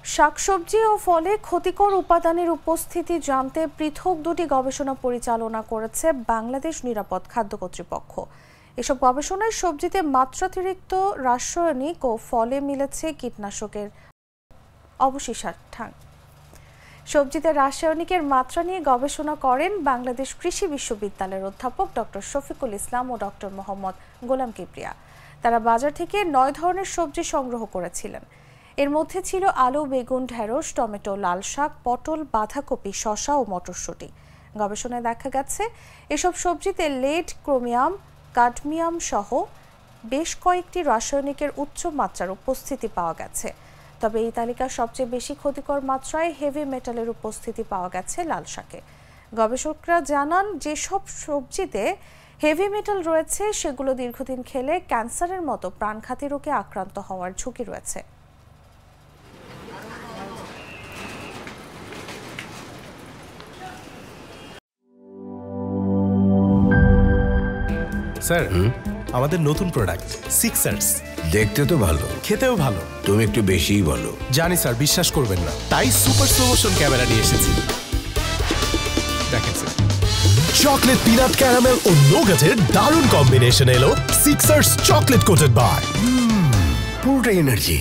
শাকসবজি ও ফলে ক্ষতিকর উপাদানের উপস্থিতি জানতে পৃথক দুটি গবেষণা পরিচালনা করেছে বাংলাদেশ নিরাপদ খাদ্য কর্তৃপক্ষ। এসব গবেষণায় সবজিতে মাত্রাতিরিক্ত রাসায়নিক ও ফলে মিলেছে কীটনাশকের অবশিষ্টাংশ। সবজিতে রাসায়নিকের মাত্রা নিয়ে গবেষণা করেন বাংলাদেশ কৃষি বিশ্ববিদ্যালয়ের অধ্যাপক ডক্টর শফিকুল ইসলাম ও ডক্টর মোহাম্মদ গোলাম কিবরিয়া। তারা বাজার থেকে 9 ধরনের সবজি সংগ্রহ করেছিলেন। এর মধ্যে ছিল আলু, বেগুন, ঢেঁড়স, টমেটো, লাল শাক, পটল, বাঁধাকপি, শসা ও মটরশুঁটি। গবেষণায় দেখা গেছে এসব সবজিতে লেড, ক্রোমিয়াম, কাডমিয়াম সহ বেশ কয়েকটি রাসায়নিকের উচ্চ মাত্রার উপস্থিতি পাওয়া গেছে। তবে এই তালিকার সবচেয়ে বেশি ক্ষতিকর মাত্রায় হেভি মেটালের উপস্থিতি পাওয়া গেছে লাল শাকে। গবেষকরা জানান যেসব সবজিতে হেভি মেটাল রয়েছে সেগুলো দীর্ঘদিন খেলে ক্যান্সারের মতো প্রাণঘাতী রোগে আক্রান্ত হওয়ার ঝুঁকি রয়েছে। স্যার, আমাদের নতুন প্রোডাক্ট সিক্সার্স। দেখতে তো ভালো, খেতেও ভালো। তুমি একটু বেশিই বলো। জানি স্যার, বিশ্বাস করবেন না, তাই সুপার স্লো মোশন ক্যামেরা নিয়ে এসেছি। দেখেন স্যার, চকলেট, পিনাট, ক্যারামেল ও নোগাটের দারুণ কম্বিনেশন এলো সিক্সার্স চকলেট কোটেড বার। পুরোটা এনার্জি।